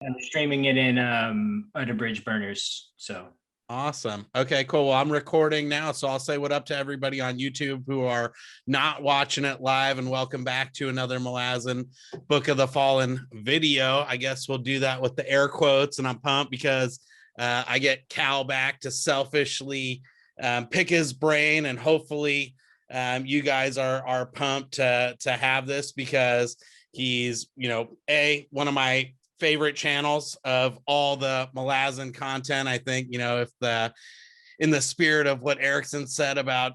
I'm streaming it in Under Bridge Burners. So awesome. Okay, cool. Well, I'm recording now, so I'll say what up to everybody on YouTube who are not watching it live, and welcome back to another Malazan Book of the Fallen video. I guess we'll do that with the air quotes, and I'm pumped because I get Cal back to selfishly pick his brain, and hopefully you guys are pumped to have this because he's, one of my favorite channels of all the Malazan content. I think, if in the spirit of what Erickson said about,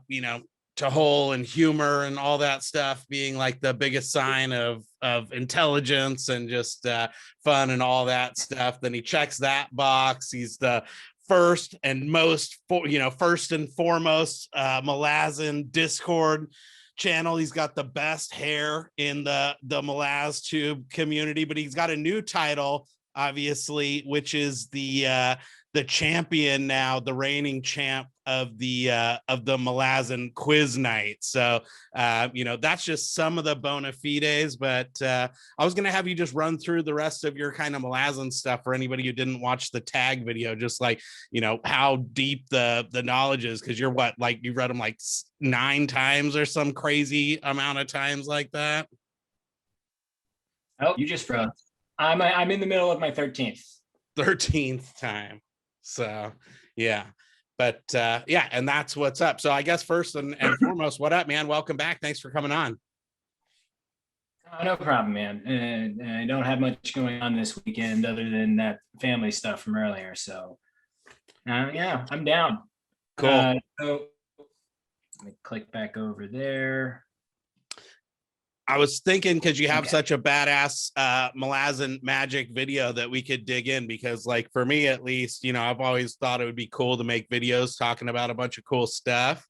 Tahol and humor and all that stuff being like the biggest sign of intelligence and just fun and all that stuff, then he checks that box. He's the first and foremost Malazan Discord channel. He's got the best hair in the MalazTube community, but he's got a new title, obviously, which is the champion now, the reigning champ of the Malazan quiz night. So that's just some of the bona fides, but I was gonna have you just run through the rest of your kind of Malazan stuff for anybody who didn't watch the tag video, just like how deep the knowledge is, because you're you've read them like 9 times or some crazy amount of times like that. Oh, you just froze. I'm in the middle of my 13th time. So yeah, but and that's what's up. So I guess first and foremost, what up, man? Welcome back. Thanks for coming on. Oh, no problem, man. I don't have much going on this weekend other than that family stuff from earlier. So yeah, I'm down. Cool. So let me click back over there. I was thinking, because you have such a badass Malazan magic video, that we could dig in, because like for me at least, I've always thought it would be cool to make videos talking about a bunch of cool stuff,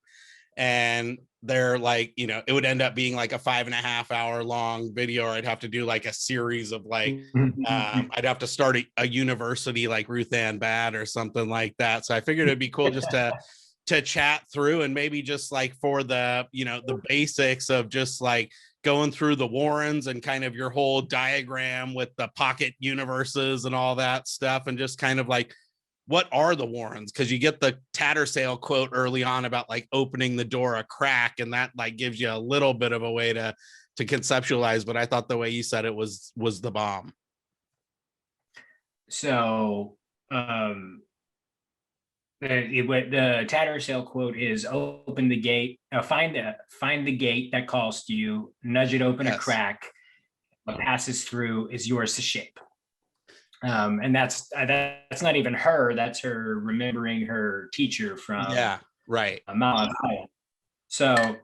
and they're like, it would end up being like a 5.5 hour long video, or I'd have to do like a series of like I'd have to start a university like Ruth Ann Bad or something like that. So I figured it'd be cool just to chat through, and maybe just like for the the basics of just like going through the Warrens and kind of your whole diagram with the pocket universes and all that stuff, and just kind of like, what are the Warrens? Because you get the Tattersail quote early on about like opening the door a crack, and that like gives you a little bit of a way to conceptualize, but I thought the way you said it was the bomb. So the Tattersail quote is, open the gate, find the gate that calls to you, nudge it open a crack, what passes through is yours to shape. And that's not even her, that's her remembering her teacher from Malazan. So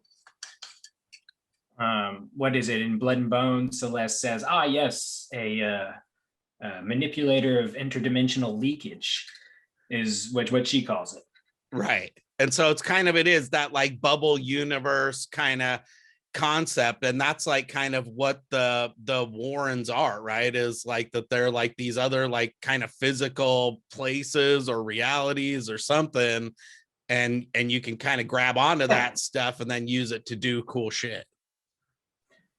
what is it in Blood and Bone? Celeste says, yes, a manipulator of interdimensional leakage is what she calls it. Right. And so it is that like bubble universe kind of concept, and that's like kind of what the Warrens are, right? Is like that they're like these other like kind of physical places or realities or something, and you can kind of grab onto that stuff and then use it to do cool shit.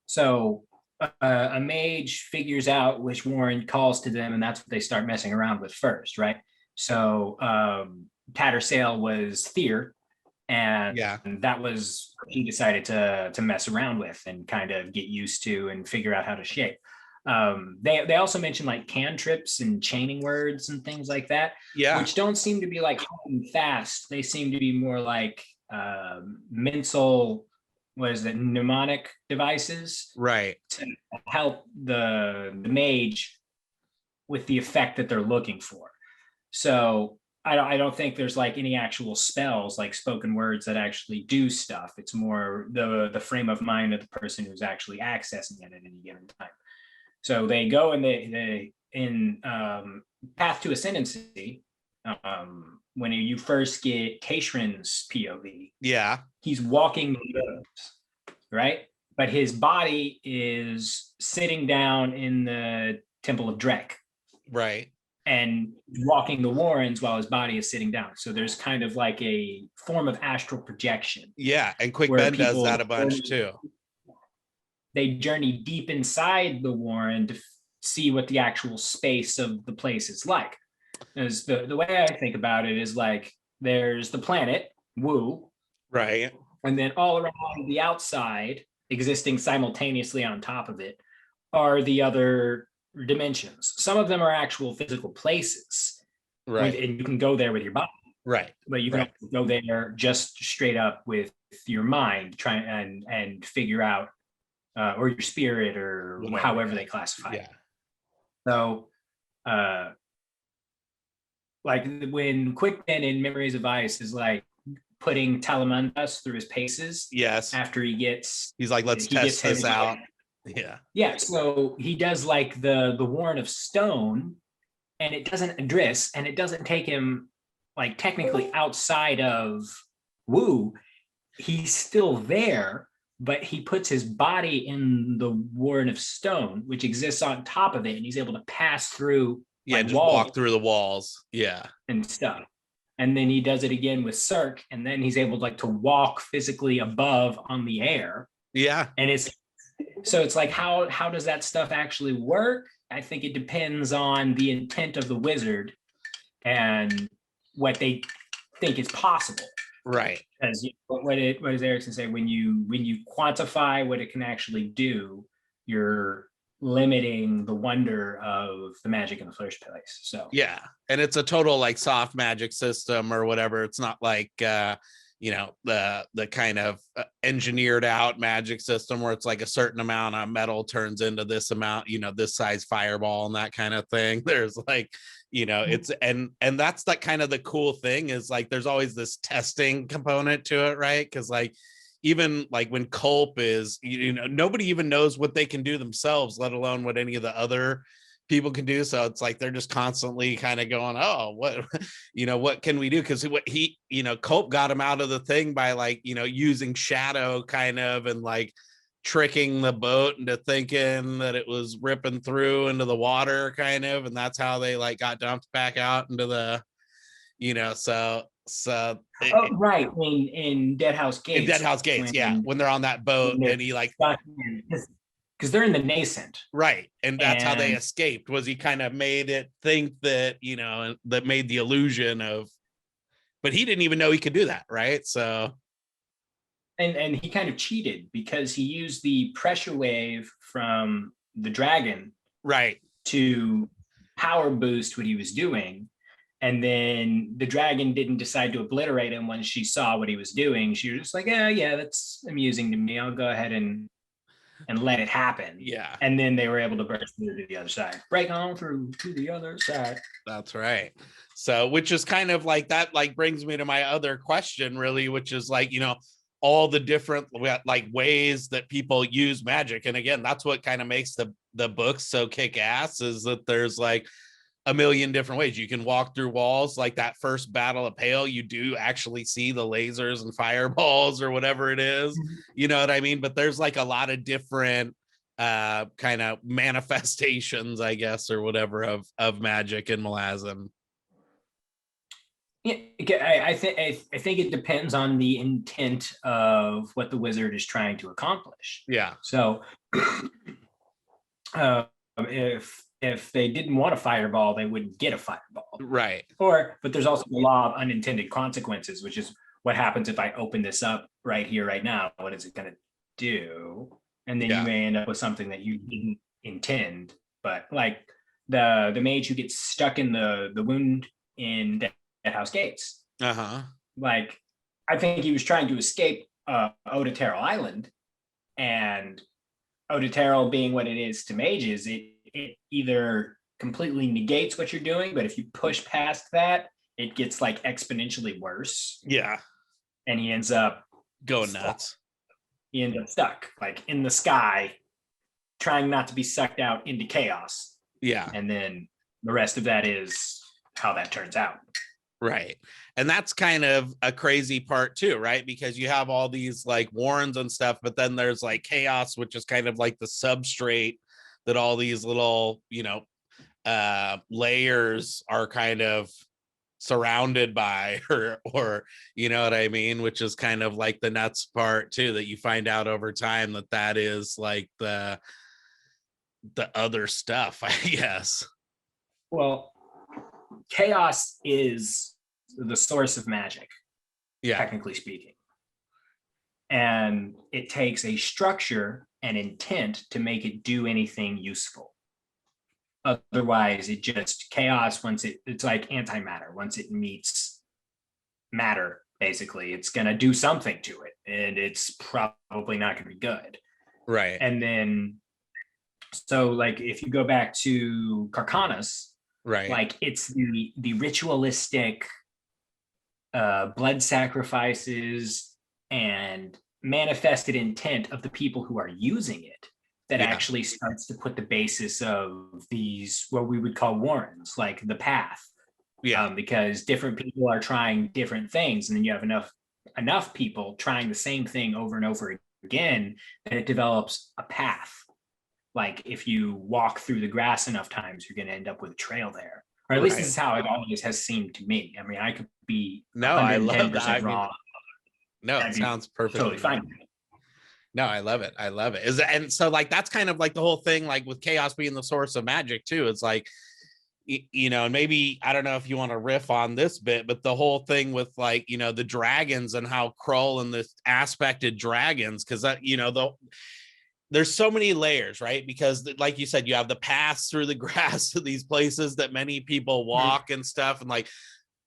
So a mage figures out which Warren calls to them, and that's what they start messing around with first, right? So Tattersail was Thier, and that was what he decided to mess around with and kind of get used to and figure out how to shape. They also mentioned like cantrips and chaining words and things like that, which don't seem to be like hard and fast. They seem to be more like mental, mnemonic devices, right, to help the mage with the effect that they're looking for. So I don't think there's like any actual spells, like spoken words that actually do stuff. It's more the frame of mind of the person who's actually accessing it at any given time. So they go and they in Path to Ascendancy, when you first get Kashrin's POV, he's walking the roads, right? But his body is sitting down in the Temple of Drek, right, and walking the Warrens while his body is sitting down. So there's kind of like a form of astral projection. Yeah, and Quick Ben does that a bunch too. They journey deep inside the Warren to see what the actual space of the place is like. Because the way I think about it is like there's the planet, Wu, Right. and then all around the outside, existing simultaneously on top of it, are the other dimensions. Some of them are actual physical places, Right. and you can go there with your body. Right. But you can Right. also go there just straight up with your mind, try and figure out, or your spirit, or Whatever, however yeah. they classify Yeah. it. So, like when Quickman in Memories of Ice is like putting Talamandas through his paces. Yes. After he's like, let's test this out. Yeah. Yeah. So he does like the Warren of Stone, and it doesn't address, and it doesn't take him like technically outside of Wu. He's still there, but he puts his body in the Warren of Stone, which exists on top of it, and he's able to pass through like just walk through the walls. Yeah. And stuff. And then he does it again with Cirque, and then he's able to walk physically above on the air. Yeah. And it's like, how does that stuff actually work? I think it depends on the intent of the wizard and what they think is possible. Right. Because what does Erickson say? When you quantify what it can actually do, you're limiting the wonder of the magic in the first place. So yeah, and it's a total like soft magic system or whatever. It's not like the kind of engineered out magic system where it's like a certain amount of metal turns into this amount, this size fireball and that kind of thing. There's like, it's and that's like kind of the cool thing is like there's always this testing component to it, right? Because like even like when Culp is, nobody even knows what they can do themselves, let alone what any of the other people can do. So it's like they're just constantly kind of going, oh, what what can we do? Because what he Culp got him out of the thing by like using shadow kind of and like tricking the boat into thinking that it was ripping through into the water kind of, and that's how they like got dumped back out into the right in Deadhouse Gates. In Deadhouse Gates, when they're on that boat and he like because they're in the nascent, right, and that's how they escaped. Was he kind of made it think that that made the illusion of, but he didn't even know he could do that, right? So and he kind of cheated because he used the pressure wave from the dragon right to power boost what he was doing. And then the dragon didn't decide to obliterate him when she saw what he was doing. She was just like, yeah, that's amusing to me. I'll go ahead and let it happen. Yeah. And then they were able to burst through to the other side. Break on through to the other side. That's right. So, which is kind of like that, like brings me to my other question, really, which is like, all the different like ways that people use magic. And again, that's what kind of makes the books so kick ass is that there's like a million different ways you can walk through walls. Like that first Battle of Pale, you do actually see the lasers and fireballs or whatever it is, you know what I mean? But there's like a lot of different kind of manifestations, I guess, or whatever of magic in Malazan. Yeah, I think it depends on the intent of what the wizard is trying to accomplish. Yeah. So if they didn't want a fireball, they wouldn't get a fireball. Right. But there's also the law of unintended consequences, which is what happens if I open this up right here, right now. What is it going to do? And then you may end up with something that you didn't intend. But like the mage who gets stuck in the wound in Deadhouse Gates. Like I think he was trying to escape Odaterral Island, and Odaterral being what it is to mages, it either completely negates what you're doing, but if you push past that, it gets like exponentially worse. Yeah. And he ends up going nuts. He ends up stuck like in the sky, trying not to be sucked out into chaos. Yeah. And then the rest of that is how that turns out. Right. And that's kind of a crazy part too, right? Because you have all these like warrens and stuff, but then there's like chaos, which is kind of like the substrate that all these little, layers are kind of surrounded by, or you know what I mean? Which is kind of like the nuts part too, that you find out over time that is like the other stuff, I guess. Well, chaos is the source of magic, technically speaking. And it takes a structure and intent to make it do anything useful. Otherwise, it just chaos, it's like antimatter. Once it meets matter, basically, it's going to do something to it, and it's probably not going to be good. Right. And then, so like if you go back to Kharkanas, right, like it's the ritualistic blood sacrifices and manifested intent of the people who are using it that actually starts to put the basis of these, what we would call warrens, like the path. Because different people are trying different things, and then you have enough people trying the same thing over and over again that it develops a path. Like if you walk through the grass enough times, you're going to end up with a trail there. Or at least this is how it always has seemed to me. I mean, I could be 110% wrong. No, it sounds perfectly totally fine. No, I love it. And so like that's kind of like the whole thing, like with chaos being the source of magic too. It's like, you know, and maybe I don't know if you want to riff on this bit, but the whole thing with like, you know, the dragons and how Krull and the aspected dragons, because that, you know, there's so many layers, right? Because like you said, you have the paths through the grass to these places that many people walk and stuff, and like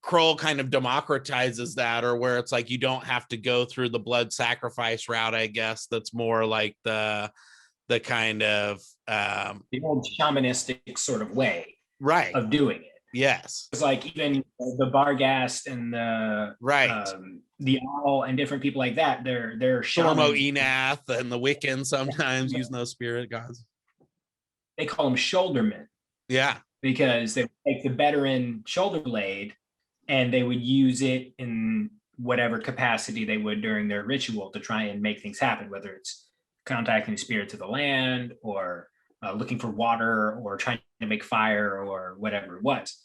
Krull kind of democratizes that, or where it's like you don't have to go through the blood sacrifice route, I guess. That's more like the kind of the old shamanistic sort of way of doing it. Yes. It's like even the Barghast and the Owl and different people like that, they're shamans. Enath and the Wiccan sometimes using those spirit gods. They call them shouldermen. Yeah. Because they take the veteran shoulder blade and they would use it in whatever capacity they would during their ritual to try and make things happen, whether it's contacting the spirits of the land or looking for water or trying to make fire or whatever it was.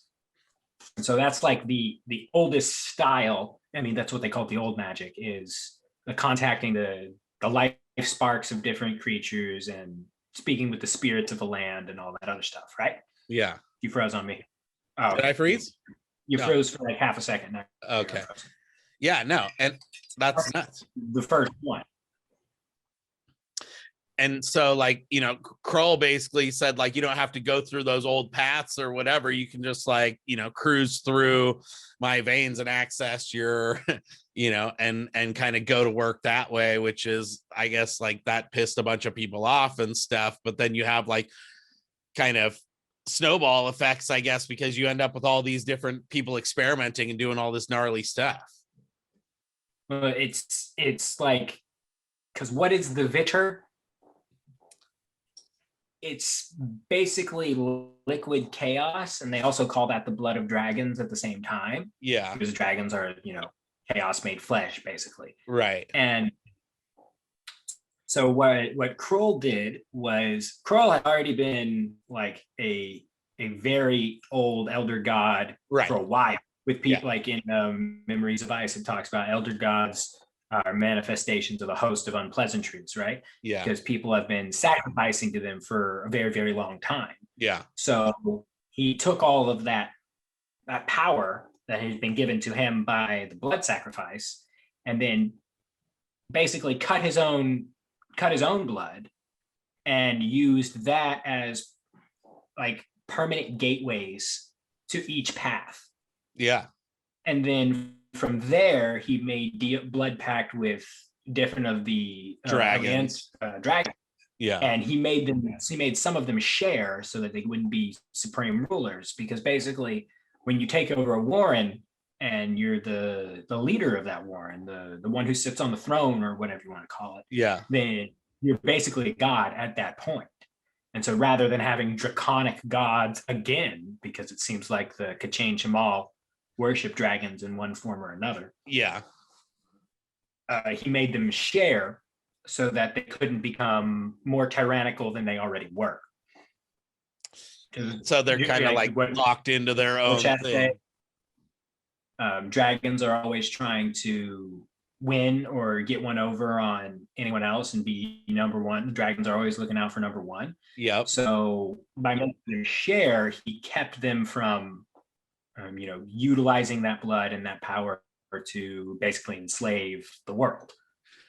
And so that's like the oldest style. I mean, that's what they call it, the old magic, is contacting the life sparks of different creatures and speaking with the spirits of the land and all that other stuff, right? Yeah. You froze on me. Oh, did I freeze? You froze for like half a second. Now okay. Yeah, no, and that's nuts. The first one. And so, like, you know, Krull basically said, like, you don't have to go through those old paths or whatever. You can just, like, you know, cruise through my veins and access your, you know, and kind of go to work that way, which is, I guess, like, that pissed a bunch of people off and stuff. But then you have, like, kind of snowball effects, I guess, because you end up with all these different people experimenting and doing all this gnarly stuff. It's like, because what is the Vitter? It's basically liquid chaos, and they also call that the blood of dragons at the same time. Yeah, because dragons are, you know, chaos made flesh, basically. Right. And so what Krull did was, Krull had already been like a very old elder god for a while, with people like in Memories of Ice, it talks about elder gods are manifestations of a host of unpleasantries, right? Yeah. Because people have been sacrificing to them for a very, very long time. Yeah. So he took all of that power that had been given to him by the blood sacrifice, and then basically cut his own blood and used that as like permanent gateways to each path. Yeah. And then from there, he made blood pact with different of the dragons. Yeah. And he made some of them share so that they wouldn't be supreme rulers, because basically when you take over a warren and you're the leader of that warren, the one who sits on the throne or whatever you want to call it, then you're basically a god at that point. And so rather than having draconic gods again, because it seems like the Kachin Shamal worship dragons in one form or another. Yeah. He made them share so that they couldn't become more tyrannical than they already were. So they're kind of like locked into their own thing. Dragons are always trying to win or get one over on anyone else and be number one. The dragons are always looking out for number one. Yep. So by making them share, he kept them from, utilizing that blood and that power to basically enslave the world,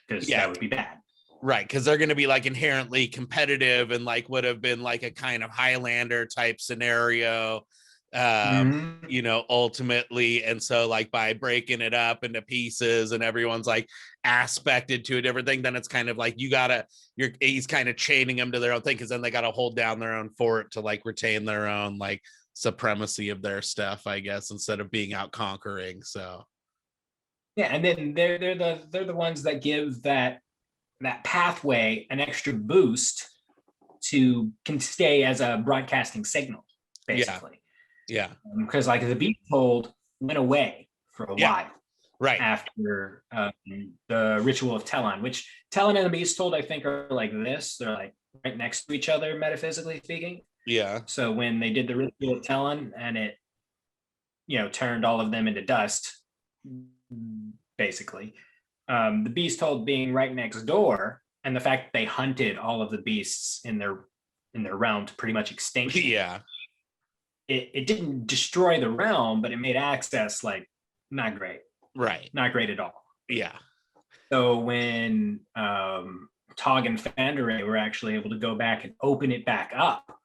because that would be bad. Right, because they're going to be like inherently competitive and like would have been like a kind of Highlander type scenario, ultimately. And so like by breaking it up into pieces and everyone's like aspected to a different thing, then it's kind of like he's kind of chaining them to their own thing, because then they got to hold down their own fort to like retain their own like supremacy of their stuff, I guess, instead of being out conquering. So yeah, and then they're the ones that give that pathway an extra boost to can stay as a broadcasting signal, basically. Yeah. Because like the Beasthold went away for a while, right after the ritual of Telon, which Telon and the Beasthold I think are like this. They're like right next to each other, metaphysically speaking. Yeah. So when they did the ritual of Telon and it, turned all of them into dust, basically. The Beasthold being right next door, and the fact that they hunted all of the beasts in their realm to pretty much extinction. Yeah. It didn't destroy the realm, but it made access like not great. Right. Not great at all. Yeah. So when Tog and Fanderay were actually able to go back and open it back up,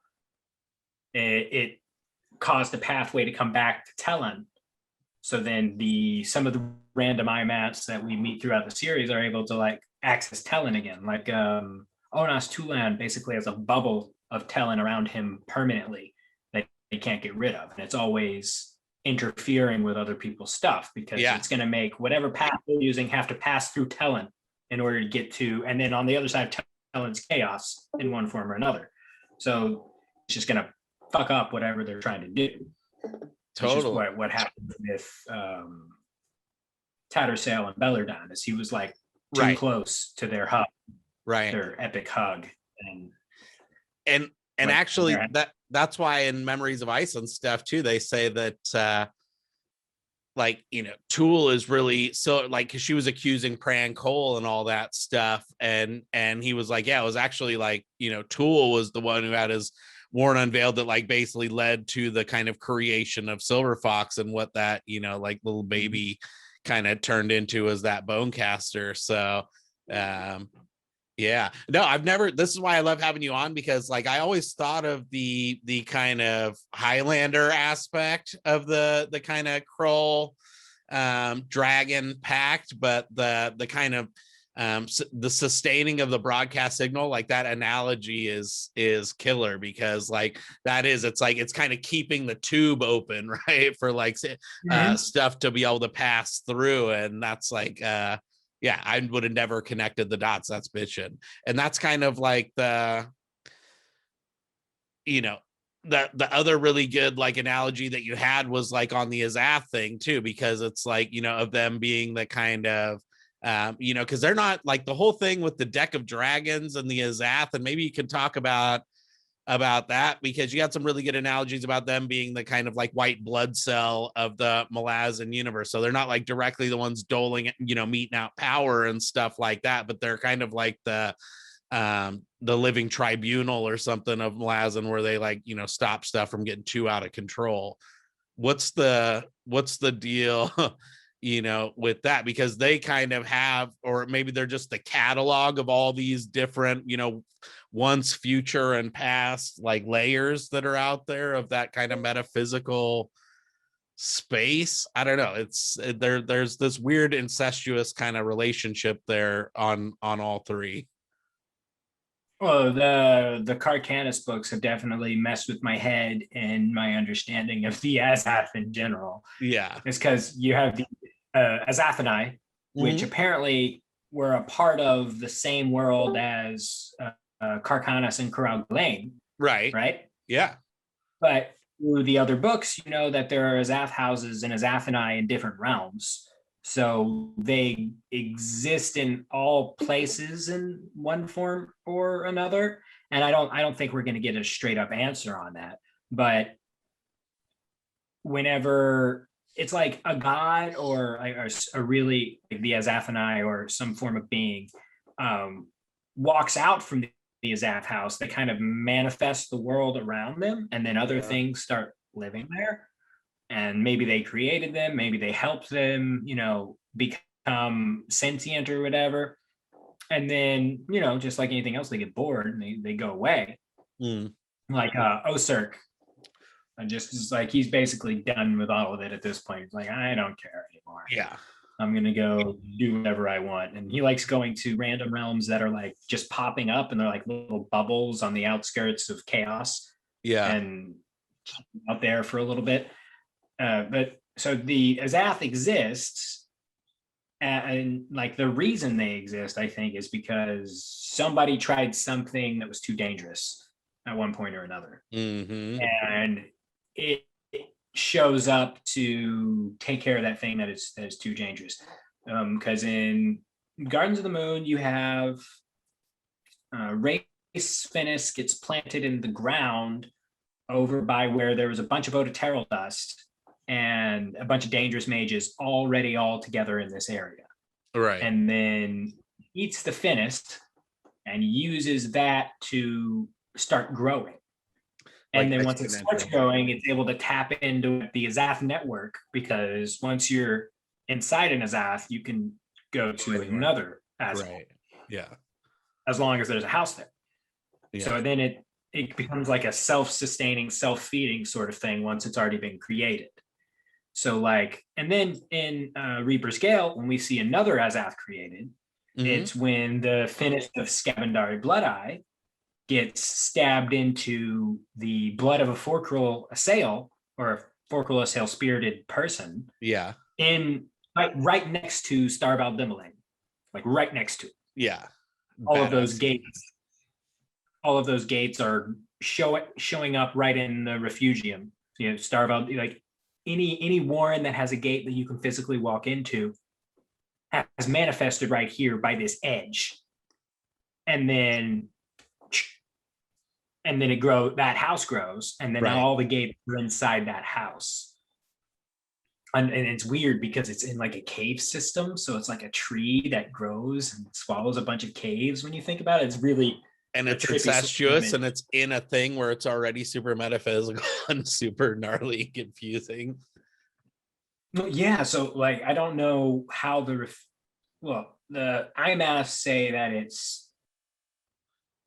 it caused a pathway to come back to Telon. So then some of the random IMATs that we meet throughout the series are able to like access Telon again. Like Onas Tulan basically has a bubble of Telon around him permanently that he can't get rid of. And it's always interfering with other people's stuff, because it's going to make whatever path they're using have to pass through Telon in order to get to, and then on the other side of Telon's chaos in one form or another. So it's just going to fuck up whatever they're trying to do. Totally. Which is what happened with Tattersail and Belladon, is he was like too close to their hug, their epic hug, and actually that's why in Memories of Ice and stuff too, they say that Tool is really so like, because she was accusing Pran Cole and all that stuff, and he was like, yeah, it was actually like, Tool was the one who had his Warren unveiled that like basically led to the kind of creation of Silver Fox and what that like little baby kind of turned into as that Bonecaster. So I've never, this is why I love having you on, because like I always thought of the kind of Highlander aspect of the kind of Krull dragon pact, but the kind of the sustaining of the broadcast signal, like that analogy is killer, because like it's kind of keeping the tube open, right, for like stuff to be able to pass through. And that's like I would have never connected the dots. That's bitching. And that's kind of like the other really good like analogy that you had was like on the Azath thing too, because it's like of them being the kind of because they're not like the whole thing with the deck of dragons and the Azath, and maybe you can talk about that, because you got some really good analogies about them being the kind of like white blood cell of the Malazan universe. So they're not like directly the ones doling, meeting out power and stuff like that, but they're kind of like the living tribunal or something of Malazan, where they like, stop stuff from getting too out of control. What's the deal with that? Because they kind of have, or maybe they're just the catalog of all these different, once, future, and past like layers that are out there of that kind of metaphysical space. I don't know. It's there's this weird incestuous kind of relationship there on all three. Well, the Kharkanas books have definitely messed with my head and my understanding of the Azath in general. Yeah. It's because you have the Azathani, which apparently were a part of the same world as Kharkanas and Gale. Right? Yeah. But through the other books, that there are Azath houses and Azathani in different realms. So they exist in all places in one form or another. And I don't think we're going to get a straight up answer on that. But whenever it's like a god or a really like the Azathanai or some form of being walks out from the Azath house that kind of manifests the world around them, and then other things start living there. And maybe they created them, maybe they helped them, become sentient or whatever. And then, just like anything else, they get bored and they go away. Like Osurk. And just like he's basically done with all of it at this point. He's like, I don't care anymore. Yeah. I'm gonna go do whatever I want. And he likes going to random realms that are like just popping up and they're like little bubbles on the outskirts of chaos. Yeah. And out there for a little bit. But so the Azath exists, and like the reason they exist, I think, is because somebody tried something that was too dangerous at one point or another. And it shows up to take care of that thing that is too dangerous. Because in Gardens of the Moon, you have Race Finis gets planted in the ground over by where there was a bunch of Odoterral dust and a bunch of dangerous mages already all together in this area. Right. And then eats the Finis and uses that to start growing. And then once it starts growing, it's able to tap into the Azath network, because once you're inside an Azath, you can go to another Azath. Right. Yeah. As long as there's a house there. Yeah. So then it becomes like a self-sustaining, self-feeding sort of thing once it's already been created. So like, and then in Reaper's Gale, when we see another Azath created, it's when the Finis of Scavendari Bloodeye gets stabbed into the blood of a Forkral Assail, or a Forkral Assail spirited person. Yeah. In right next to Starval Dimmaling, like right next to it. Yeah. All of those gates are showing up right in the refugium. Starval, like any warren that has a gate that you can physically walk into has manifested right here by this edge. And then that house grows, and then all the gates are inside that house. And it's weird because it's in like a cave system. So it's like a tree that grows and swallows a bunch of caves when you think about it. It's really... And it's incestuous, and it's in a thing where it's already super metaphysical and super gnarly and confusing. Yeah, so like I don't know how the IMAS say that it's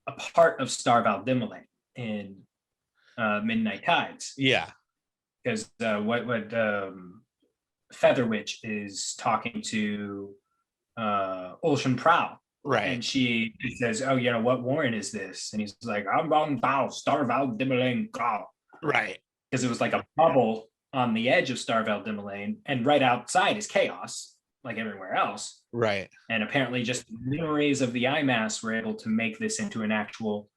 a part of Starval Dimmaling in Midnight Tides. Yeah, because what Feather Witch is talking to Ulshan Prowl. Right. And she says, oh, what warren is this? And he's like, I'm on Starval Dimmaling. Right. Because it was like a bubble on the edge of Starval Dimmaling, and right outside is chaos, like everywhere else. Right. And apparently just memories of the IMAS were able to make this into an actual...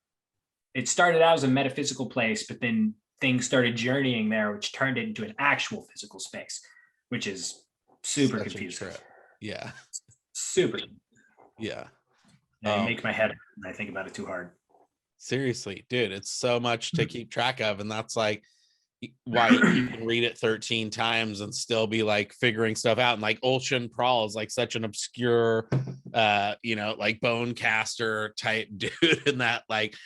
It started out as a metaphysical place, but then things started journeying there, which turned it into an actual physical space, which is super confusing. Yeah. Super. Yeah. It makes my head hurt when I think about it too hard. Seriously, dude, it's so much to keep track of. And that's like why you can read it 13 times and still be like figuring stuff out. And like Ulshan Prawl is like such an obscure, like bone caster type dude in that like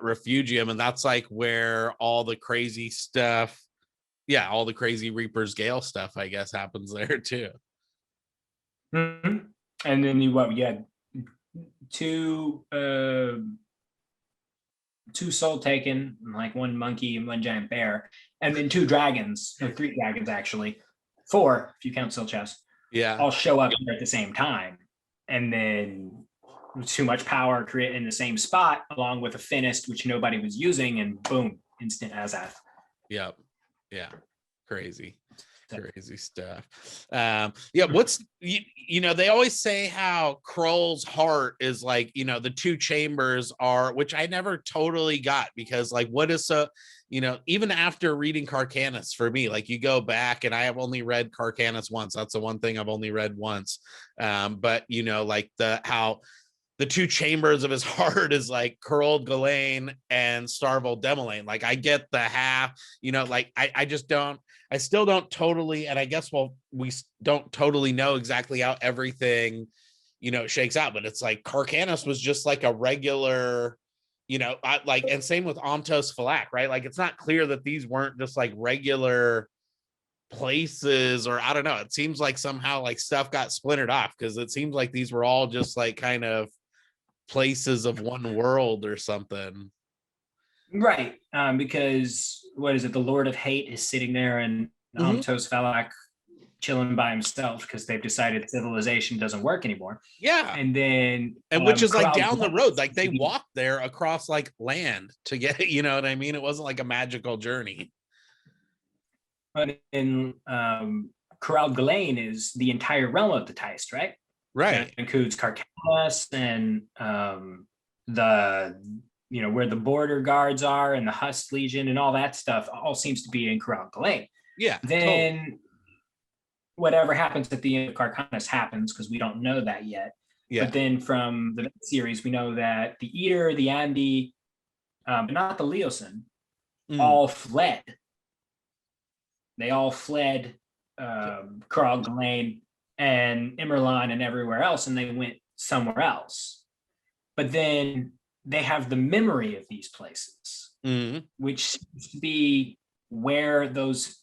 refugium. And that's like where all the crazy stuff, all the crazy Reaper's Gale stuff, I guess, happens there too. Mm-hmm. And then you had two soul taken, like one monkey and one giant bear, and then 2 dragons, or 3 dragons actually, 4 if you count Silchas. Yeah, all show up at the same time, and then too much power create in the same spot, along with a Finis which nobody was using, and boom, instant Azath. Yep. Yeah, crazy stuff. What's they always say how Krull's heart is like, the 2 chambers are, which I never totally got, because like what is even after reading Kharkanas, for me, like you go back, and I have only read Kharkanas once. That's the one thing I've only read once. But like how the 2 chambers of his heart is like Crippled God and Starval Dimmaling. Like I get the half, like I just don't. I still don't totally, and I guess we don't totally know exactly how everything, shakes out, but it's like Kharkanas was just like a regular, and same with Amtos Falak, right? Like it's not clear that these weren't just like regular places, or I don't know. It seems like somehow like stuff got splintered off, because it seems like these were all just like kind of places of one world or something. Right. Because what is it? The Lord of Hate is sitting there and Mhm. Amtos Falak chilling by himself because they've decided civilization doesn't work anymore. Yeah. And then And which is like Crowd down the road, like they Gates- walked there across like land to get, you know what I mean? It wasn't like a magical journey. But in Bauchelain is the entire realm of the Teist, right? That Right. includes Kharkanas and the where the border guards are and the Husk Legion and all that stuff all seems to be in Bauchelain. Yeah. Totally. Then whatever happens at the end of Kharkanas happens because we don't know that yet. Yeah. But then from the series, we know that the Eater, the Andi, but not the Leosin, all fled. They all fled Bauchelain and Immerlon and everywhere else, and they went somewhere else. But then they have the memory of these places, which seems to be where those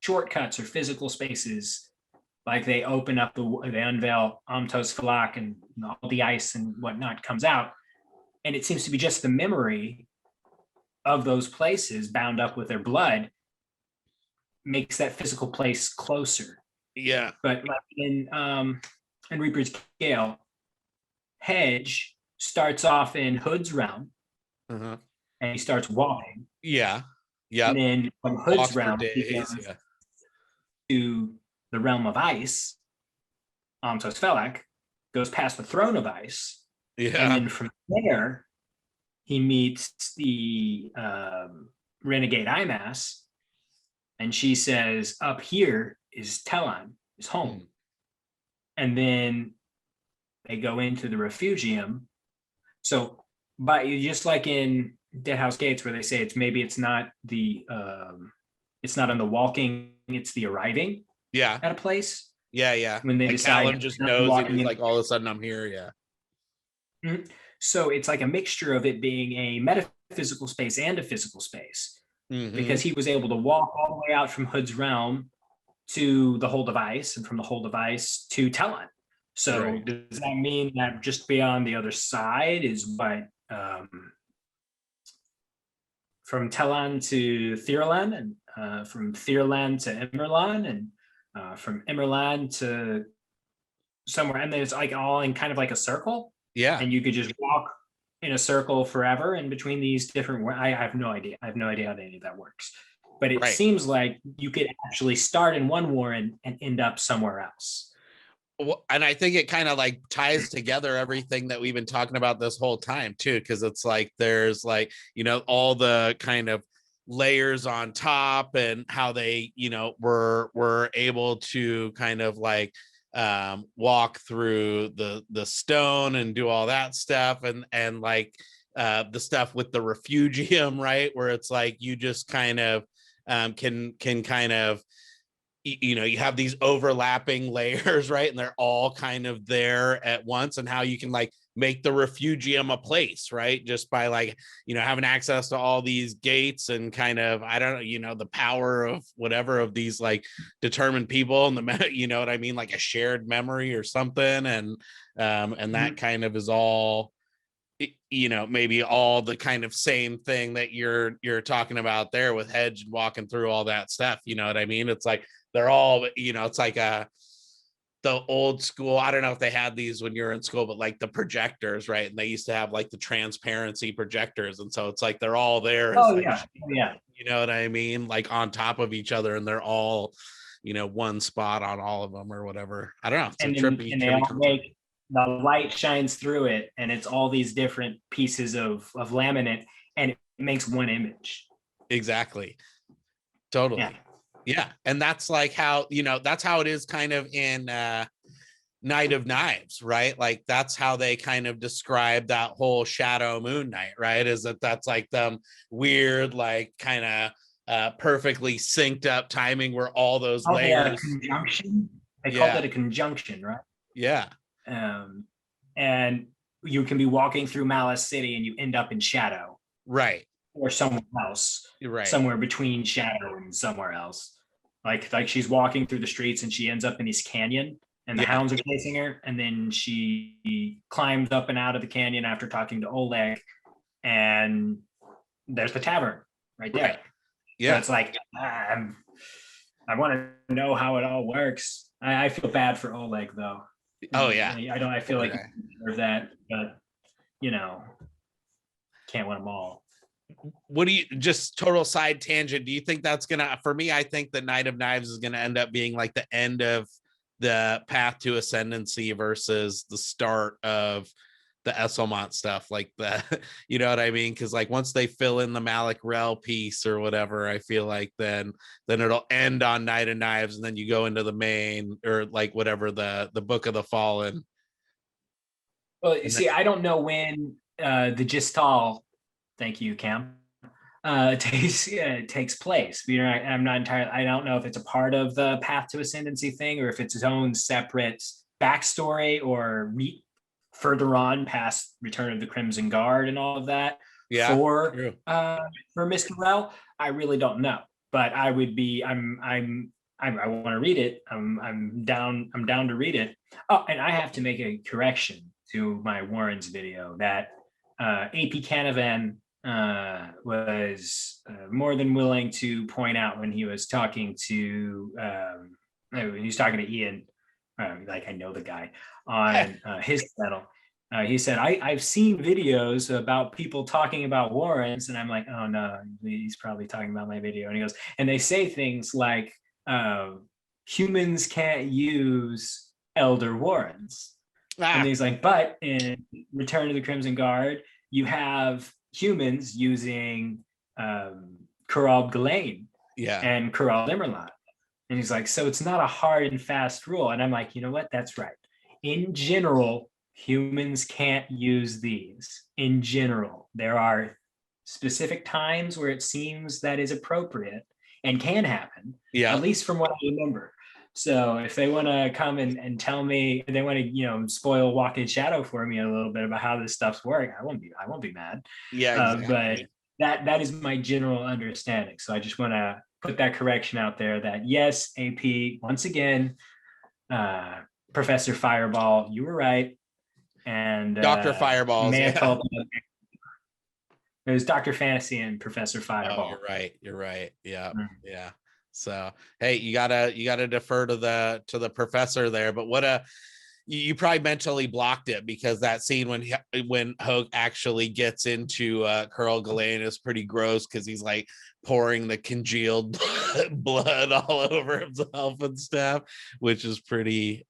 shortcuts or physical spaces, like they open up they unveil Amtos Falak and all the ice and whatnot comes out, and it seems to be just the memory of those places bound up with their blood makes that physical place closer. Yeah. But like in Reaper's Gale, Hedge starts off in Hood's realm, and he starts walking. Yeah. Yeah. And then from Hood's realm, he goes to the realm of ice. Amtos Falak goes past the throne of ice. Yeah. And then from there, he meets the renegade Imas, and she says, "Up here is Telon, his home." And then they go into the refugium. So, but just like in Deadhouse Gates, where they say it's not on the walking, it's the arriving. Yeah. At a place. Yeah. When they like decide, Callum just knows it, like all of a sudden I'm here. Yeah. Mm-hmm. So it's like a mixture of it being a metaphysical space and a physical space, because he was able to walk all the way out from Hood's realm to the Hold of Ice, and from the Hold of Ice to Telon. So does that mean that just beyond the other side is what from Telon to Thirlan, and from Thirlan to Immerlon, and from Immerlon to somewhere, and then it's like all in kind of like a circle. Yeah. And you could just walk in a circle forever in between these different. I have no idea. I have no idea how any of that works. But it seems like you could actually start in one war and end up somewhere else. Well, and I think it kind of like ties together everything that we've been talking about this whole time too, because it's like there's like, all the kind of layers on top, and how they, were able to kind of like walk through the stone and do all that stuff, and like the stuff with the refugium, right, where it's like you just kind of can kind of, you have these overlapping layers, right, and they're all kind of there at once, and how you can like make the refugium a place, right, just by like having access to all these gates, and kind of, I don't know, the power of whatever of these like determined people, and the you know what I mean, like a shared memory or something, and that kind of is all, maybe all the kind of same thing that you're talking about there with Hedge and walking through all that stuff, you know what I mean? It's like they're all, it's like the old school, I don't know if they had these when you were in school, but like the projectors, right? And they used to have like the transparency projectors, and so it's like they're all there. Yeah. You know what I mean? Like on top of each other, and they're all, one spot on all of them or whatever. I don't know. It's and a trippy, and they all make, the light shines through it, and it's all these different pieces of laminate, and it makes one image. Exactly. Totally. Yeah. Yeah. And that's like how, that's how it is kind of in Night of Knives, right? Like that's how they kind of describe that whole Shadow Moon Night, right? Is that's like them weird, like kind of perfectly synced up timing where all those layers. Conjunction. They called it a conjunction, right? Yeah. And you can be walking through Malice City and you end up in Shadow. Right. Or somewhere else. Right. Somewhere between Shadow and somewhere else. Like she's walking through the streets and she ends up in this canyon and the hounds are chasing her. And then she climbs up and out of the canyon after talking to Oleg. And there's the tavern right there. Right. Yeah. So it's like, I want to know how it all works. I feel bad for Oleg though. Oh yeah. I feel like deserve that, but can't win them all. What do you, just total side tangent, do you think that's gonna, for me, I think the Knight of Knives is gonna end up being like the end of the path to Ascendancy versus the start of the Esselmont stuff, like the, you know what I mean? Because like once they fill in the Malik Rel piece or whatever, I feel like then it'll end on Knight of Knives, and then you go into the main, or like whatever, the Book of the Fallen. Well, you see, I don't know when the Jhistal, thank you, Cam, takes place. I'm not entirely, I don't know if it's a part of the Path to Ascendancy thing or if it's its own separate backstory or further on past Return of the Crimson Guard and all of that for Mr. Rel. I really don't know, but I would be, I want to read it. I'm down to read it. Oh, and I have to make a correction to my Warren's video that AP Canavan was more than willing to point out when he was talking to Ian, like I know the guy on his channel. He said, I've seen videos about people talking about warrants, and I'm like, oh no, he's probably talking about my video. And he goes, and they say things like humans can't use elder warrants. And he's like, but in Return of the Crimson Guard, you have humans using Bauchelain and Immerlot. And he's like, so it's not a hard and fast rule. And I'm like, you know what? That's right. In general, humans can't use these. In general, there are specific times where it seems that is appropriate and can happen, at least from what I remember. So if they want to come and tell me, they want to, spoil Walk in Shadow for me a little bit about how this stuff's working, I won't be mad. Yeah, exactly. But that is my general understanding. So I just want to put that correction out there that yes, AP, once again, Professor Fireball, you were right. And Dr. Fireball. It was Dr. Fantasy and Professor Fireball. Oh, you're right. Yeah. Mm-hmm. Yeah. So hey, you gotta defer to the professor there. But you probably mentally blocked it, because that scene when Hogue actually gets into Bauchelain is pretty gross, because he's like pouring the congealed blood all over himself and stuff, which is pretty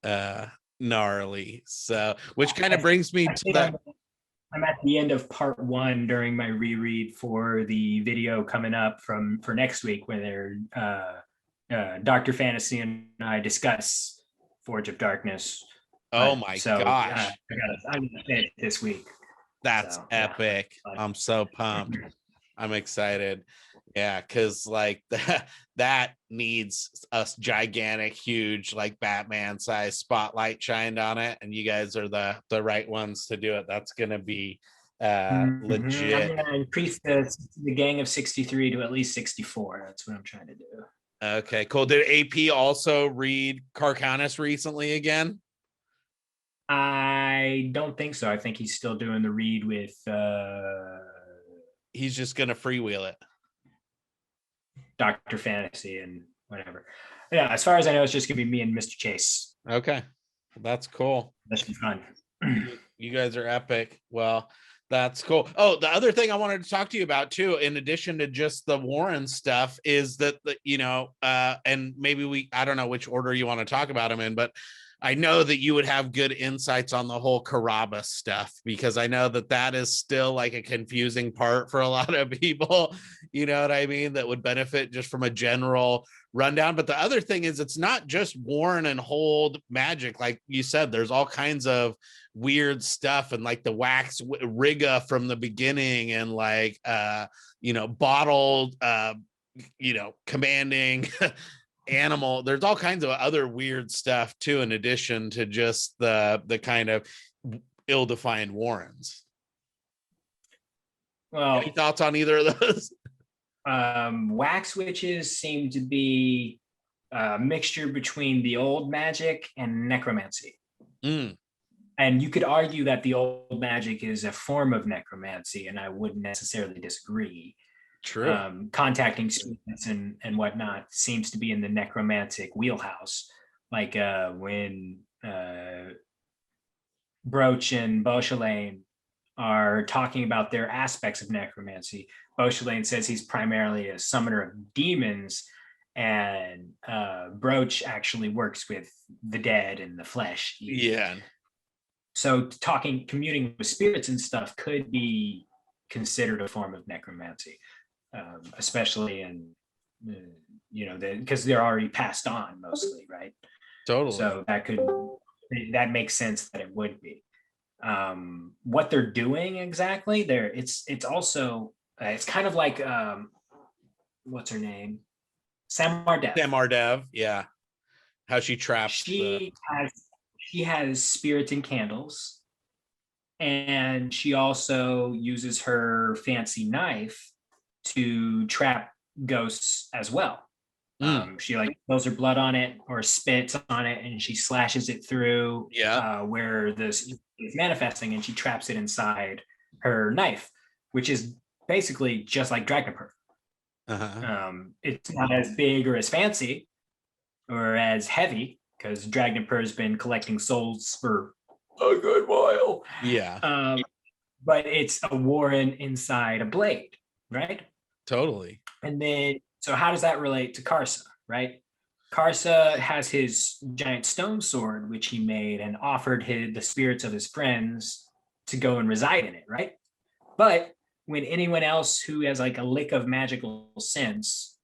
gnarly. So, which kind of brings me to that. I'm at the end of part 1 during my reread for the video coming up for next week, where Dr. Fantasy and I discuss Forge of Darkness. Oh my gosh. I'm gonna finish this week. That's epic. Yeah. I'm so pumped. I'm excited. Yeah, because like that needs a gigantic, huge, like Batman size spotlight shined on it, and you guys are the right ones to do it. That's gonna be legit. I'm gonna increase the gang of 63 to at least 64. That's what I'm trying to do. Okay, cool. Did AP also read Kharkanas recently again? I don't think so. I think he's still doing the read with he's just gonna freewheel it. Dr. Fantasy and whatever. Yeah, as far as I know, it's just gonna be me and Mr. Chase. Okay, that's cool. That should be fun. You guys are epic. Well, that's cool. Oh, the other thing I wanted to talk to you about too, in addition to just the Warren stuff, is that and maybe I don't know which order you want to talk about them in, but I know that you would have good insights on the whole Karaba stuff, because I know that is still like a confusing part for a lot of people, you know what I mean, that would benefit just from a general rundown. But the other thing is, it's not just Warren and Hold magic. Like you said, there's all kinds of weird stuff, and like the wax Riga from the beginning, and like bottled commanding animal. There's all kinds of other weird stuff too, in addition to just the kind of ill-defined warrens. Well, any thoughts on either of those? Wax witches seem to be a mixture between the old magic and necromancy. And you could argue that the old magic is a form of necromancy, and I wouldn't necessarily disagree. True. Contacting spirits and whatnot seems to be in the necromantic wheelhouse. Like when Broach and Bauchelain are talking about their aspects of necromancy, Bauchelain says he's primarily a summoner of demons, and Broach actually works with the dead and the flesh. Yeah. So communing with spirits and stuff could be considered a form of necromancy, especially in, because they're already passed on mostly, right? Totally. So that makes sense that it would be. What they're doing exactly there, it's also it's kind of like what's her name, Samardev, yeah. How she traps. She has spirits and candles, and she also uses her fancy knife to trap ghosts as well. She throws her blood on it or spits on it, and she slashes it through where this is manifesting, and she traps it inside her knife, which is basically just like Dragnapur. It's not as big or as fancy or as heavy, because Dragnapur has been collecting souls for a good while. Yeah. But it's a warren inside a blade, right? Totally. And then, so how does that relate to Karsa, right? Karsa has his giant stone sword, which he made and offered the spirits of his friends to go and reside in it, right? But when anyone else who has like a lick of magical sense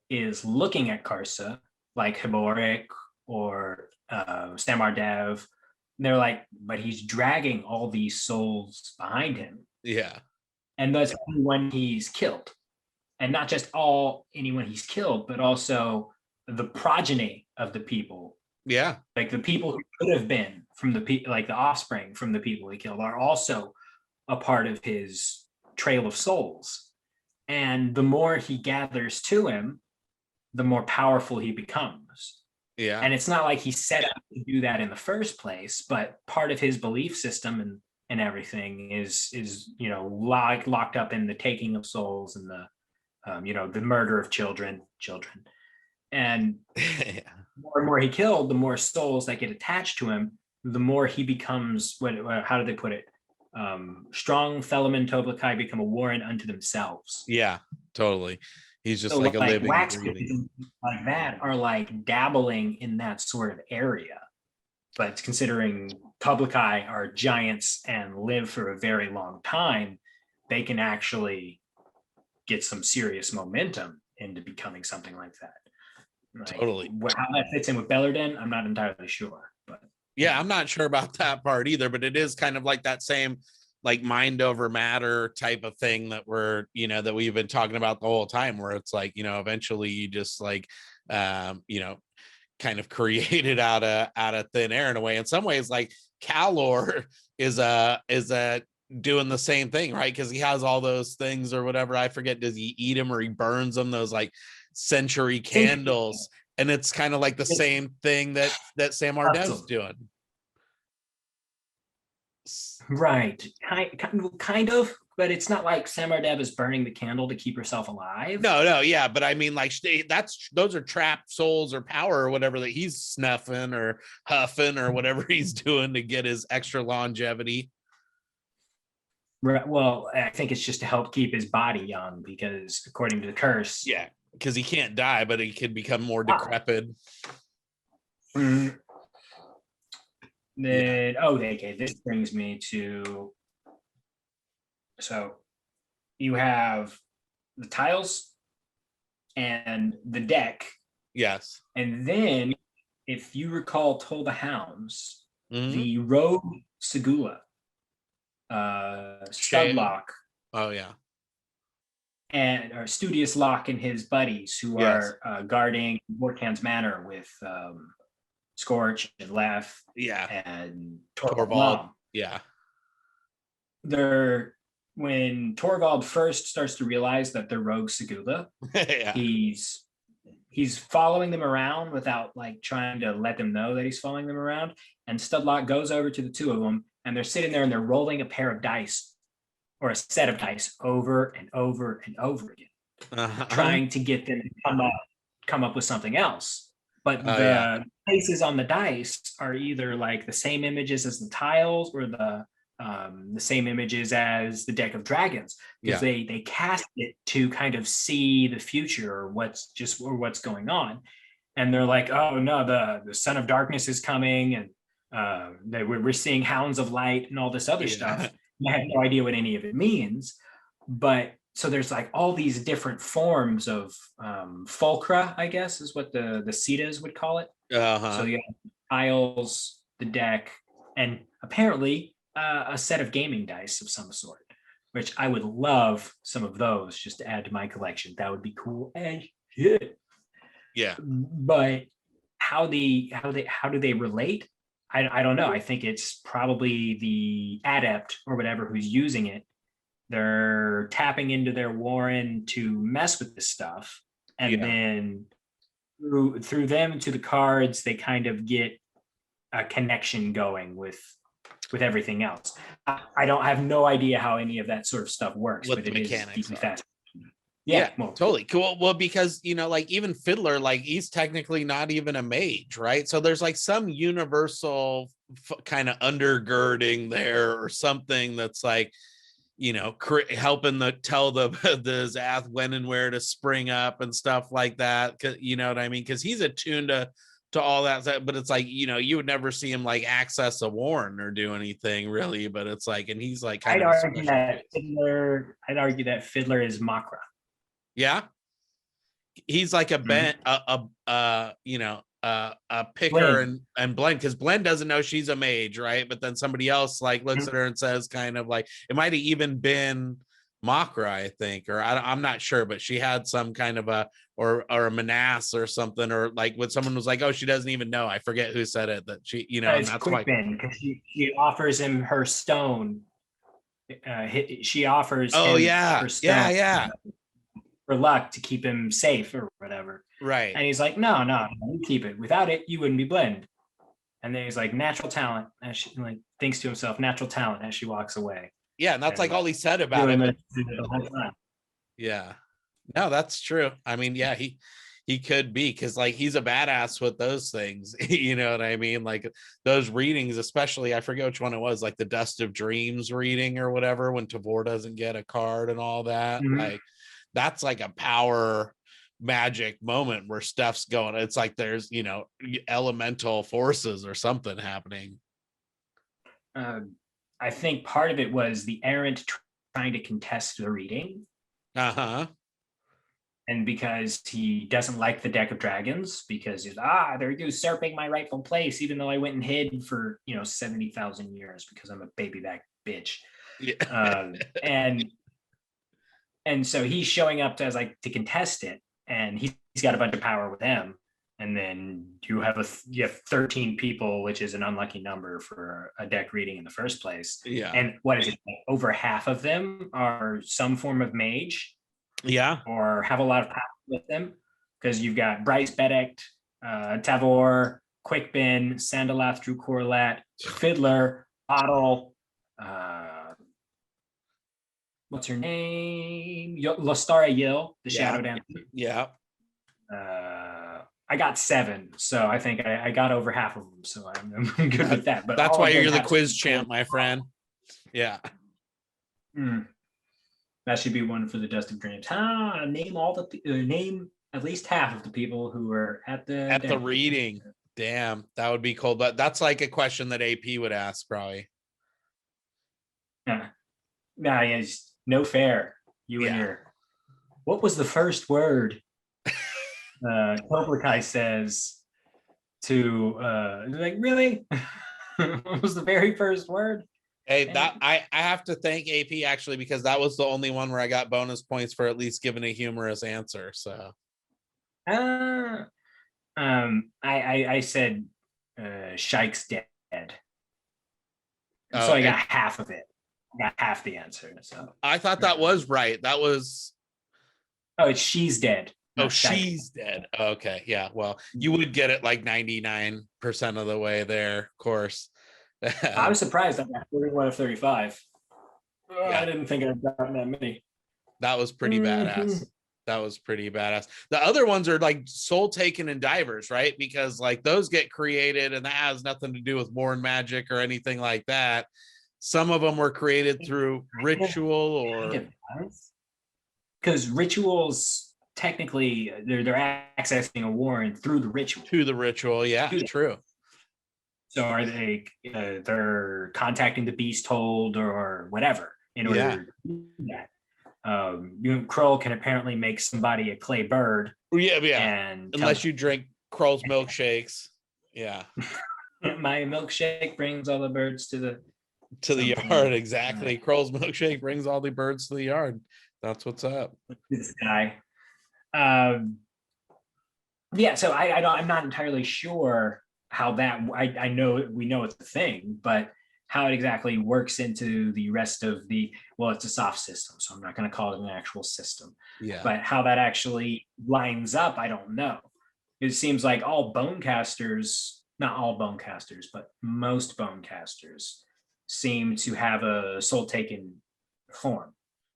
is looking at Karsa, like Hiborik or Samardev, they're like, but he's dragging all these souls behind him. Yeah. And that's anyone he's killed. And not just anyone he's killed, but also the progeny of the people. Yeah. Like the people who could have been from like the offspring from the people he killed are also a part of his trail of souls. And the more he gathers to him, the more powerful he becomes. Yeah. And it's not like he set out to do that in the first place, but part of his belief system and everything is locked up in the taking of souls and the murder of children. And more and more he killed, the more souls that get attached to him, the more he becomes, how do they put it? Strong Thelamin Toblikai become a warren unto themselves. Yeah, totally. He's just like a living wax breathing. Like that are like dabbling in that sort of area. But considering Toblikai are giants and live for a very long time, they can actually get some serious momentum into becoming something like that. Totally. How that fits in with Bellarden, I'm not entirely sure. But yeah, I'm not sure about that part either, but it is kind of like that same like mind over matter type of thing that that we've been talking about the whole time, where it's like, eventually you just like, kind of created out of thin air in a way. In some ways, like Calor is doing the same thing, right? Because he has all those things or whatever. I forget, does he eat them or he burns them? Those like century candles. And it's kind of like the same thing that Samardev's doing. Right. Kind of, but it's not like Samardev is burning the candle to keep herself alive. No, yeah, but I mean, like, those are trapped souls or power or whatever that he's snuffing or huffing or whatever he's doing to get his extra longevity. Right. Well, I think it's just to help keep his body young, because according to the curse, yeah, because he can't die, but he can become more decrepit. Mm-hmm. Then, okay, this brings me to, so you have the tiles and the deck. Yes. And then, if you recall Toll the Hounds, the Rogue Segula, Studlock. Oh, yeah. and or Studious Locke and his buddies who Yes. are guarding Vorkan's Manor with Scorch and Lef Yeah. and Torvald. Mom. Yeah. They're when Torvald first starts to realize that they're rogue Segula, Yeah. he's following them around without like trying to let them know that he's following them around. And Studlock goes over to the two of them, and they're sitting there and they're rolling a pair of dice or a set of dice over and over and over again, trying to get them to come up with something else. But the faces on the dice are either like the same images as the tiles or the same images as the deck of dragons, because they cast it to kind of see the future or what's going on. And they're like, oh no, the Son of Darkness is coming, and we're seeing Hounds of Light and all this other stuff. I have no idea what any of it means, but so there's like all these different forms of fulcra, I guess is what the Cetas would call it. So you have tiles, the deck, and apparently a set of gaming dice of some sort, which I would love some of those just to add to my collection. That would be cool as shit. Yeah. But how do they relate? I don't know. I think it's probably the adept or whatever who's using it. They're tapping into their warren to mess with this stuff, and then through them to the cards, they kind of get a connection going with everything else. I don't have no idea how any of that sort of stuff works, what but the it is mechanics deeply are. fascinating. Yeah, totally cool. Well, because like even Fiddler, like he's technically not even a mage, right? So there's like some universal kind of undergirding there or something that's like, helping tell the Zath when and where to spring up and stuff like that. You know what I mean? Because he's attuned to all that, but it's like, you would never see him like access a warren or do anything really, but it's like, and he's like I'd argue that Fiddler is Makra. Yeah, he's like a bent, a picker and blend, because Blend doesn't know she's a mage, right? But then somebody else like looks at her and says, kind of like, it might have even been Makra, I think, or I'm not sure, but she had some kind of a a menace or something, or like when someone was like, oh, she doesn't even know. I forget who said it, that she, and that's why because she offers him her stone. She offers him her stone. Yeah. For luck to keep him safe or whatever. Right. And he's like, no, you keep it. Without it, you wouldn't be Blend. And then he's like, natural talent. And she like thinks to himself, natural talent, as she walks away. Yeah, and that's like all he said about it. Yeah. No, that's true. I mean, yeah, he could be, because like he's a badass with those things. You know what I mean? Like those readings, especially, I forget which one it was, like the Dust of Dreams reading or whatever, when Tavor doesn't get a card and all that. Like that's like a power magic moment where stuff's going. It's like there's, elemental forces or something happening. I think part of it was the errant trying to contest the reading. And because he doesn't like the deck of dragons, because he's they're usurping my rightful place, even though I went and hid for 70,000 years because I'm a baby back bitch. Yeah. And so he's showing up to contest it, and he's got a bunch of power with him. And then you have 13 people, which is an unlucky number for a deck reading in the first place. Yeah. And what is it? Over half of them are some form of mage. Yeah. Or have a lot of power with them, because you've got Bryce Bedect, Tavor, Quickbin, Sandalath, Drew Corlat, Fiddler, Ottle, what's her name? Lostara Yill, the Shadow Dancer. Yeah. I got 7, so I think I got over half of them, so I'm good with that. But that's why you're the quiz champ, my friend. Yeah. That should be one for the Dust of Dreams. Name at least half of the people who were at the reading. Damn, that would be cool. But that's like a question that AP would ask, probably. Yeah. Nah, it's no fair. And your, what was the first word? Toblikai says to like, really? What was the very first word? Hey, that I have to thank AP actually, because that was the only one where I got bonus points for at least giving a humorous answer. So I said Shike's dead. So oh, I got half of it. I got half the answer. So I thought that was right. That was it's she's dead. oh, Shike. she's dead. Okay, yeah. Well, you would get it like 99% of the way there, of course. I was surprised I got 41 of 35. Yeah. I didn't think I'd gotten that many. That was pretty badass. That was pretty badass. The other ones are like Soul Taken and Divers, right? Because like those get created and that has nothing to do with Morn magic or anything like that. Some of them were created through ritual or because rituals technically they're accessing a warren through the ritual. To the ritual, yeah, true. So are they they're contacting the beast hold or whatever in order to do that. Kroll can apparently make somebody a clay bird. Yeah. And unless you drink Kroll's milkshakes. Yeah. My milkshake brings all the birds to the yard. Exactly. Kroll's milkshake brings all the birds to the yard. That's what's up. This guy. Yeah, so I'm not entirely sure how that I know we know it's a thing, but how it exactly works into the rest of the it's a soft system, so I'm not going to call it an actual system. Yeah. But how that actually lines up, I don't know. It seems like all bonecasters, not all bonecasters, but most bonecasters seem to have a soul taken form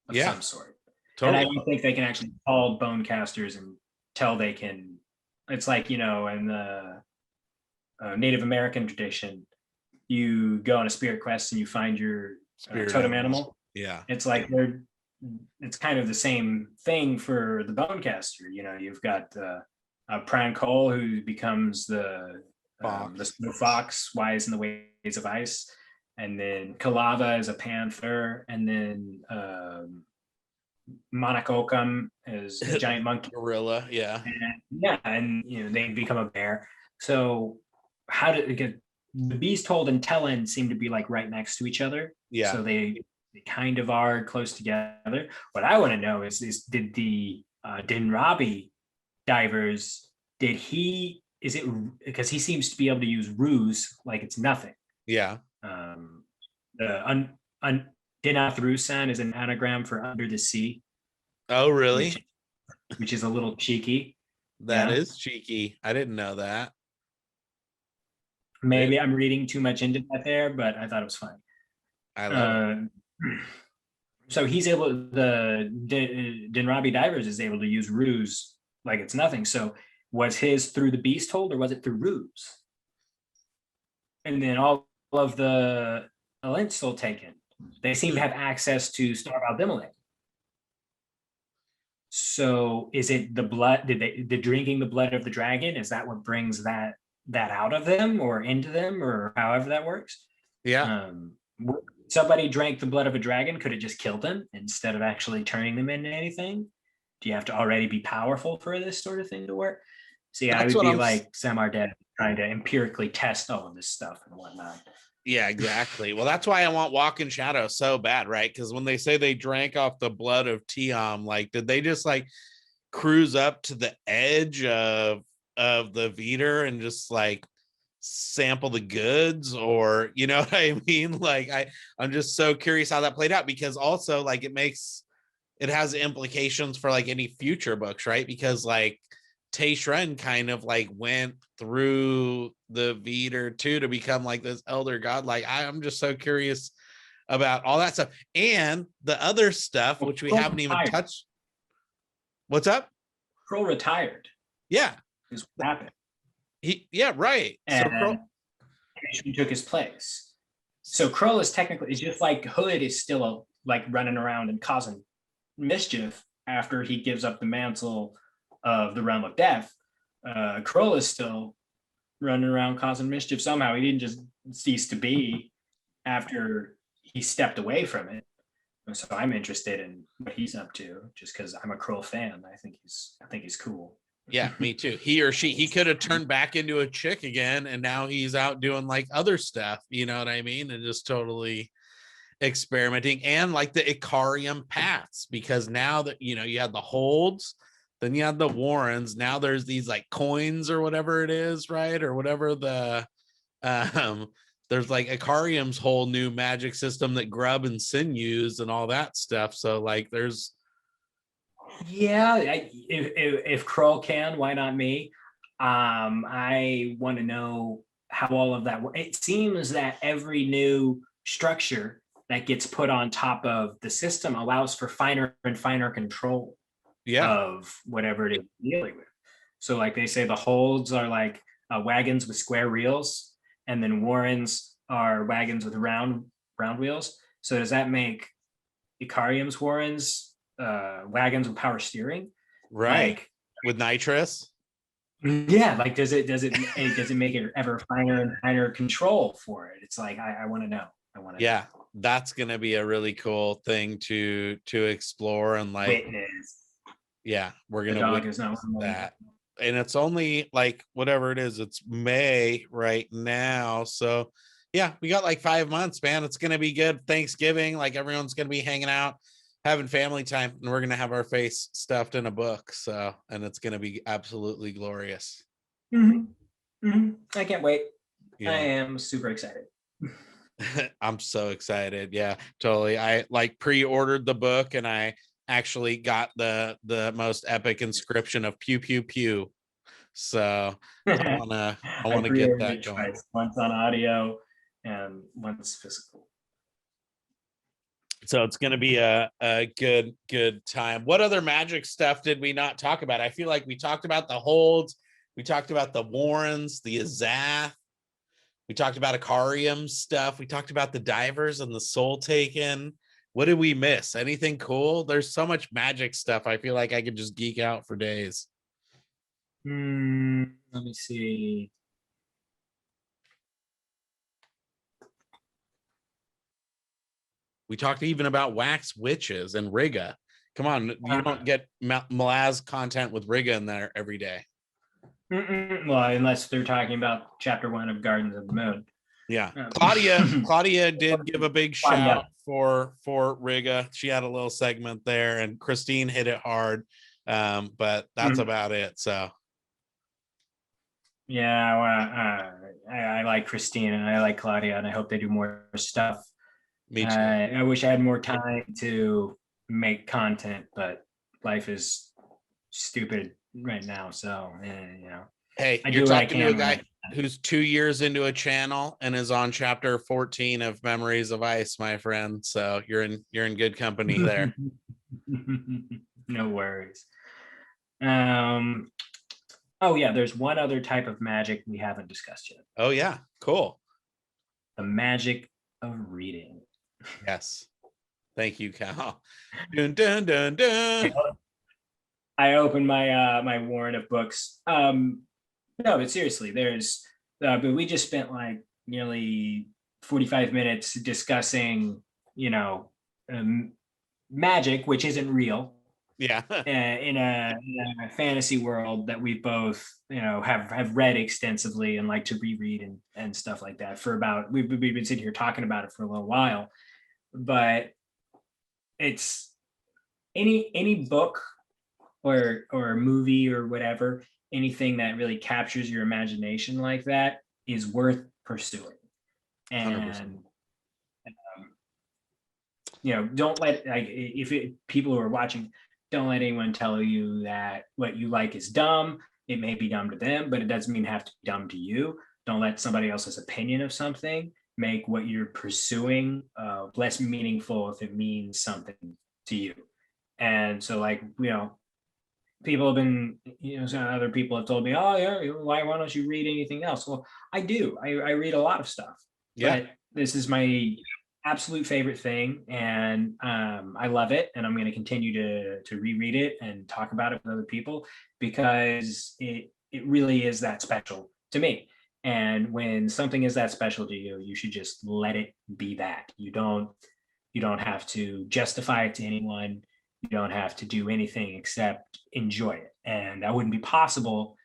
of some sort. Totally. And I don't think they can actually call bonecasters until they can. It's like, in the Native American tradition, you go on a spirit quest and you find your totem animal. Yeah. It's like it's kind of the same thing for the bonecaster. You've got Pran Cole, who becomes the fox, wise in the ways of ice. And then Kalava is a panther. And then Monokokam is a giant monkey. Gorilla, yeah. And they become a bear. So how did it get the beast hold and Tellen seem to be like right next to each other. Yeah. So they kind of are close together. What I want to know is did the Dinrabi divers, because he seems to be able to use ruse like it's nothing. Yeah. The Dinathrussan is an anagram for under the sea. Oh, really? Which is a little cheeky. That is cheeky. I didn't know that. Maybe I'm reading too much into that there, but I thought it was funny. I love it. So he's able, the Dinrabi divers is able to use ruse like it's nothing. So was his through the beast hold or was it through ruse? And then all of the Alent Soul taken, they seem to have access to Star Valdimile. So is it the blood? The drinking the blood of the dragon? Is that what brings that out of them or into them or however that works? Yeah. Somebody drank the blood of a dragon, could it just kill them instead of actually turning them into anything? Do you have to already be powerful for this sort of thing to work? See, I would be like Samar Dead trying to empirically test all of this stuff and whatnot. Yeah, exactly. Well, that's why I want Walk in Shadow so bad, right? Because when they say they drank off the blood of Tiam, like, did they just like cruise up to the edge of the Veeder and just like sample the goods, or you know what I mean? Like, I'm just so curious how that played out, because also like it has implications for like any future books, right? Because like Taishren kind of like went through the Veeder too to become like this elder god. Like, I'm just so curious about all that stuff and the other stuff which we haven't even touched. What's up? Kroll retired. Yeah, is what happened. Right. And so took his place. So Kroll is technically, it's just like Hood is still like running around and causing mischief after he gives up the mantle of the realm of death. Kroll is still running around causing mischief somehow. He didn't just cease to be after he stepped away from it. So I'm interested in what he's up to, just because I'm a Kroll fan. I think he's cool. Yeah, me too. He or she, he could have turned back into a chick again, and now he's out doing like other stuff. You know what I mean? And just totally experimenting, and like the Icarium paths, because now that you had the holds, then you had the warrens, now there's these like coins or whatever it is, right? Or whatever the there's like Icarium's whole new magic system that Grub and Sin use and all that stuff. So like there's if Kroll can, why not me? I want to know how all of that works. It seems that every new structure that gets put on top of the system allows for finer and finer control of whatever it is dealing with. So like they say the holds are like wagons with square wheels, and then warrens are wagons with round wheels. So does that make Icarium's warrens wagons with power steering? Right. Like, with nitrous? Yeah, like does it make it ever finer and finer control for it? It's like I want to know. Yeah, that's gonna be a really cool thing to explore, and like witness. Yeah, we're gonna witness that. And it's only like whatever it is, it's May right now. So yeah, we got like 5 months, man. It's gonna be good. Thanksgiving, like everyone's gonna be hanging out, having family time, and we're gonna have our face stuffed in a book. So, and it's gonna be absolutely glorious. I can't wait. Yeah. I am super excited. I'm so excited. Yeah, totally. I like pre-ordered the book, and I actually got the most epic inscription of pew pew pew. So I wanna get that going. Twice, once on audio and once physical. So it's going to be a good time. What other magic stuff did we not talk about? I feel like we talked about the holds, we talked about the warrens, the Azath, we talked about Icarium stuff, we talked about the divers and the soul taken. What did we miss? Anything cool? There's so much magic stuff. I feel like I could just geek out for days. Let me see. We talked even about wax witches and Riga. Come on, you don't get Malaz content with Riga in there every day. Well, unless they're talking about chapter 1 of Gardens of the Moon. Yeah, Claudia did give a big shout for Riga. She had a little segment there, and Christine hit it hard, but that's about it. So yeah, I like Christine and I like Claudia, and I hope they do more stuff. Me too. I wish I had more time to make content, but life is stupid right now. So, hey, you're talking to a guy who's 2 years into a channel and is on chapter 14 of Memories of Ice, my friend. So you're in good company there. No worries. Oh yeah, there's one other type of magic we haven't discussed yet. Oh yeah, cool. The magic of reading. Yes. Thank you, Cal. Dun, dun, dun, dun. I opened my my warrant of books. No, but seriously, but we just spent like nearly 45 minutes discussing, magic, which isn't real. Yeah. in a fantasy world that we both, have read extensively and like to reread and stuff like that for about, we've been sitting here talking about it for a little while. But it's any book or movie or whatever, anything that really captures your imagination like that is worth pursuing. And don't let, like, people who are watching, don't let anyone tell you that what you like is dumb. It may be dumb to them, but it doesn't mean have to be dumb to you. Don't let somebody else's opinion of something make what you're pursuing less meaningful if it means something to you. And so, like, people have been, some other people have told me, oh yeah, why don't you read anything else? Well, I do. I read a lot of stuff. Yeah. But this is my absolute favorite thing, and I love it, and I'm going to continue to reread it and talk about it with other people because it really is that special to me. And when something is that special to you, you should just let it be that. You don't have to justify it to anyone. You don't have to do anything except enjoy it. And that wouldn't be possible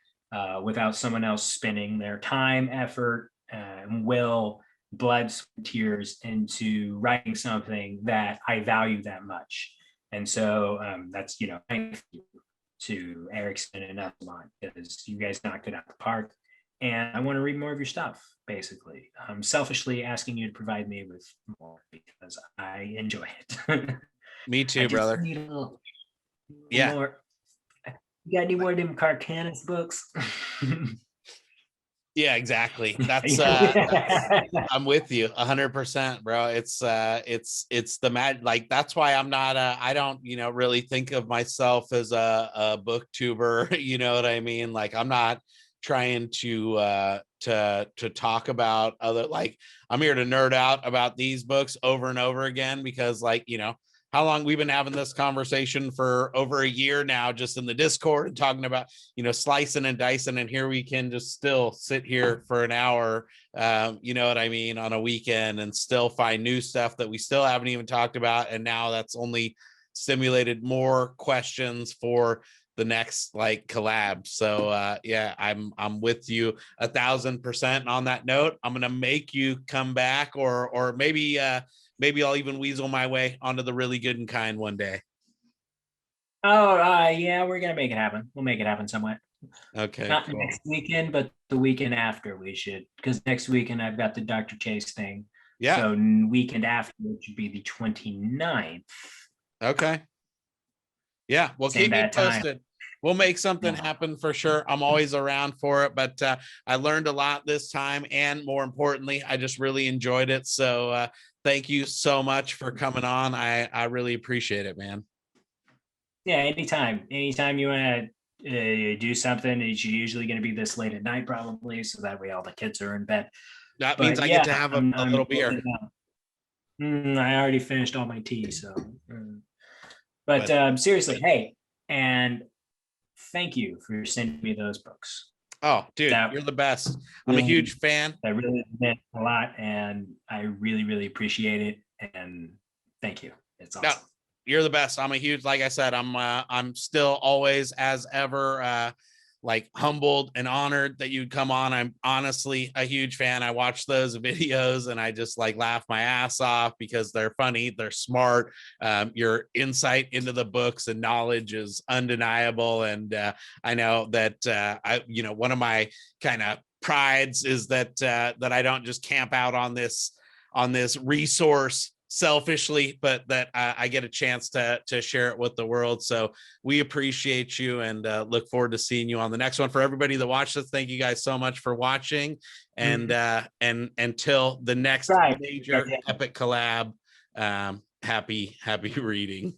without someone else spending their time, effort, and will blood, sweat, tears into writing something that I value that much. And so that's, thank you to Erickson and Esselmont, because you guys knocked it out the park. And I want to read more of your stuff, basically. I'm selfishly asking you to provide me with more because I enjoy it. Me too, brother. Need a little Yeah. more. You got any more of them Kharkanas books? Yeah, exactly. That's I'm with you 100%, bro. It's the like, that's why I'm not I don't, really think of myself as a booktuber. You know what I mean? Like, I'm not trying to talk about other, like, I'm here to nerd out about these books over and over again, because, like, how long we've been having this conversation for over a year now, just in the Discord, and talking about, slicing and dicing. And here we can just still sit here for an hour, you know what I mean, on a weekend, and still find new stuff that we still haven't even talked about. And now that's only stimulated more questions for the next, like, collab. So yeah, I'm with you 1,000%. On that note, I'm gonna make you come back, or maybe I'll even weasel my way onto the Really Good and Kind one day. Oh, yeah, we're gonna make it happen. We'll make it happen somewhere. Okay. Not cool. next weekend, but the weekend after we should, because next weekend I've got the Dr. Chase thing. Yeah. So weekend after, it should be the 29th. Okay. Yeah. Well, keep me posted. We'll make something happen for sure. I'm always around for it, but I learned a lot this time, and more importantly, I just really enjoyed it. So thank you so much for coming on. I really appreciate it, man. Yeah, anytime you want to do something, it's usually going to be this late at night, probably, so that way all the kids are in bed. That means I get to have a little beer. I already finished all my tea, so. But seriously, hey, and thank you for sending me those books. Oh, dude, you're the best. I'm a huge fan. That really meant a lot, and I really, really appreciate it. And thank you. It's awesome. No, you're the best. I'm a huge, like I said, I'm still always, as ever, like, humbled and honored that you'd come on. I'm honestly a huge fan. I watch those videos and I just, like, laugh my ass off because they're funny, they're smart. Your insight into the books and knowledge is undeniable. And I know that one of my kind of prides is that I don't just camp out on this resource selfishly, but that I get a chance to share it with the world. So we appreciate you, and look forward to seeing you on the next one. For everybody that watched this, thank you guys so much for watching, and until the next major epic collab, happy reading.